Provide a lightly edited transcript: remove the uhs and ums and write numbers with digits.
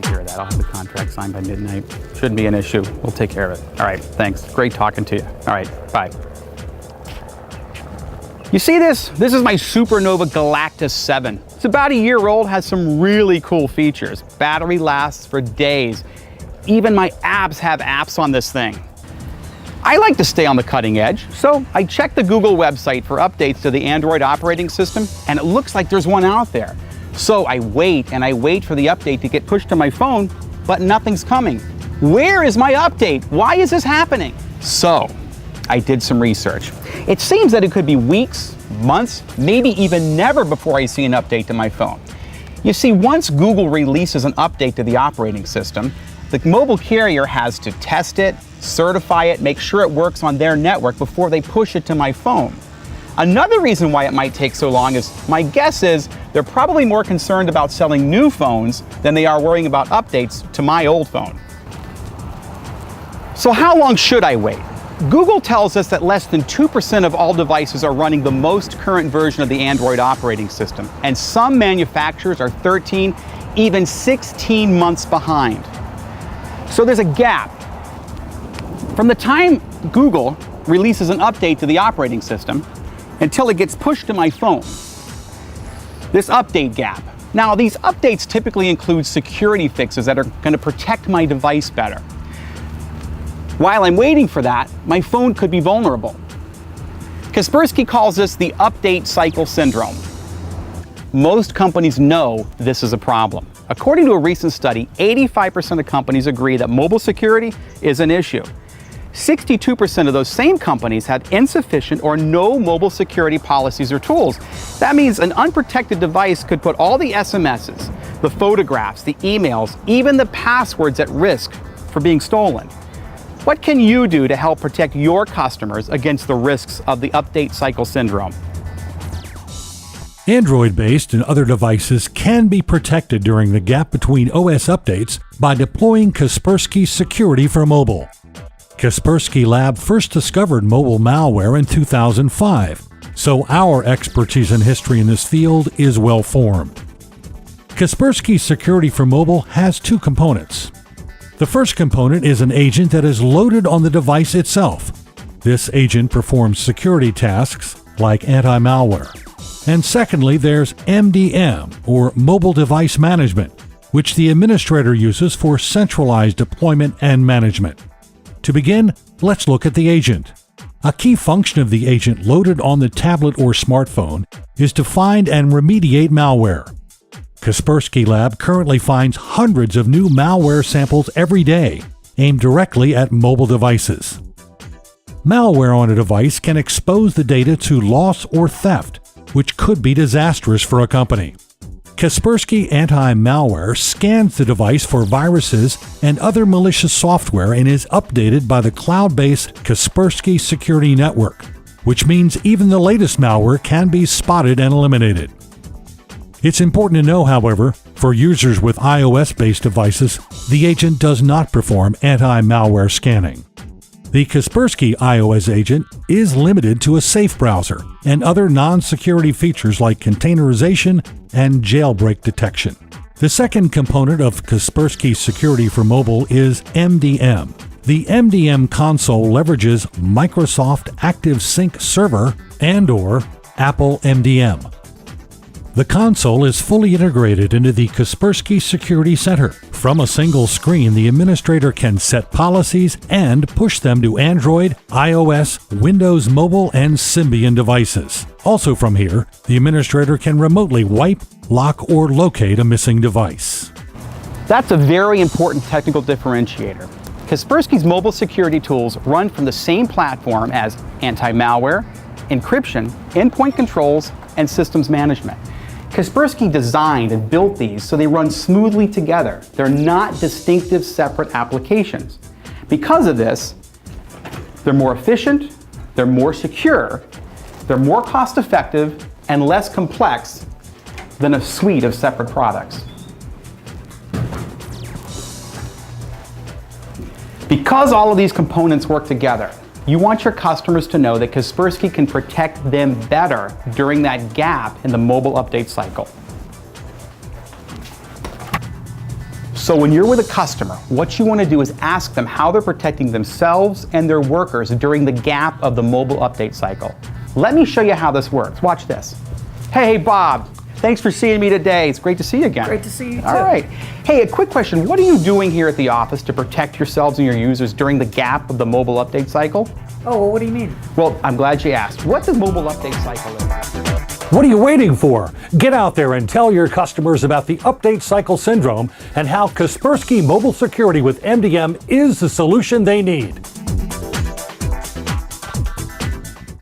take care of that. I'll have the contract signed by midnight. Shouldn't be an issue. We'll take care of it. All right, thanks. Great talking to you. All right, bye. You see this? This is my Supernova Galactus 7. It's about a year old, has some really cool features. Battery lasts for days. Even my apps have apps on this thing. I like to stay on the cutting edge, so I checked the Google website for updates to the Android operating system, and it looks like there's one out there. So I wait and I wait for the update to get pushed to my phone, but nothing's coming. Where is my update? Why is this happening? So I did some research. It seems that it could be weeks, months, maybe even never before I see an update to my phone. You see, once Google releases an update to the operating system, the mobile carrier has to test it, certify it, make sure it works on their network before they push it to my phone. Another reason why it might take so long is, my guess is, they're probably more concerned about selling new phones than they are worrying about updates to my old phone. So how long should I wait? Google tells us that less than 2% of all devices are running the most current version of the Android operating system, and some manufacturers are 13, even 16 months behind. So there's a gap. From the time Google releases an update to the operating system until it gets pushed to my phone, this update gap. Now, these updates typically include security fixes that are going to protect my device better. While I'm waiting for that, my phone could be vulnerable. Kaspersky calls this the update cycle syndrome. Most companies know this is a problem. According to a recent study, 85% of companies agree that mobile security is an issue. 62% of those same companies have insufficient or no mobile security policies or tools. That means an unprotected device could put all the SMSs, the photographs, the emails, even the passwords at risk for being stolen. What can you do to help protect your customers against the risks of the update cycle syndrome? Android-based and other devices can be protected during the gap between OS updates by deploying Kaspersky Security for Mobile. Kaspersky Lab first discovered mobile malware in 2005, so our expertise and history in this field is well formed. Kaspersky Security for Mobile has two components. The first component is an agent that is loaded on the device itself. This agent performs security tasks like anti-malware. And secondly, there's MDM, or Mobile Device Management, which the administrator uses for centralized deployment and management. To begin, let's look at the agent. A key function of the agent loaded on the tablet or smartphone is to find and remediate malware. Kaspersky Lab currently finds hundreds of new malware samples every day, aimed directly at mobile devices. Malware on a device can expose the data to loss or theft, which could be disastrous for a company. Kaspersky Anti-Malware scans the device for viruses and other malicious software and is updated by the cloud-based Kaspersky Security Network, which means even the latest malware can be spotted and eliminated. It's important to know, however, for users with iOS-based devices, the agent does not perform anti-malware scanning. The Kaspersky iOS agent is limited to a safe browser and other non-security features like containerization and jailbreak detection. The second component of Kaspersky Security for Mobile is MDM. The MDM console leverages Microsoft ActiveSync Server and/or Apple MDM. The console is fully integrated into the Kaspersky Security Center. From a single screen, the administrator can set policies and push them to Android, iOS, Windows Mobile, and Symbian devices. Also from here, the administrator can remotely wipe, lock, or locate a missing device. That's a very important technical differentiator. Kaspersky's mobile security tools run from the same platform as anti-malware, encryption, endpoint controls, and systems management. Kaspersky designed and built these so they run smoothly together. They're not distinctive separate applications. Because of this, they're more efficient, they're more secure, they're more cost-effective, and less complex than a suite of separate products. Because all of these components work together, you want your customers to know that Kaspersky can protect them better during that gap in the mobile update cycle. So when you're with a customer, what you want to do is ask them how they're protecting themselves and their workers during the gap of the mobile update cycle. Let me show you how this works. Watch this. Hey, Bob. Thanks for seeing me today. It's great to see you again. Great to see you too. All right. Hey, a quick question. What are you doing here at the office to protect yourselves and your users during the gap of the mobile update cycle? Oh, well, what do you mean? Well, I'm glad you asked. What the mobile update cycle is? What are you waiting for? Get out there and tell your customers about the update cycle syndrome and how Kaspersky Mobile Security with MDM is the solution they need.